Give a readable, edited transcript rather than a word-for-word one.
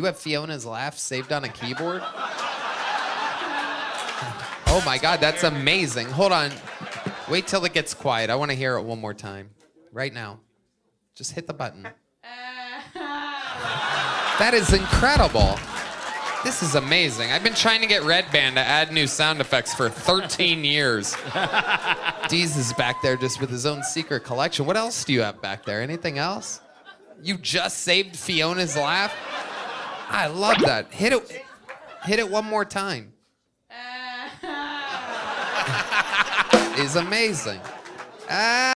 You have Fiona's laugh saved on a keyboard? Oh my God, that's amazing. Hold on. Wait till it gets quiet. I want to hear it one more time. Right now. Just hit the button. That is incredible. This is amazing. I've been trying to get Red Band to add new sound effects for 13 years. Deez is back there just with his own secret collection. What else do you have back there? Anything else? You just saved Fiona's laugh? I love that. Hit it one more time. Is amazing.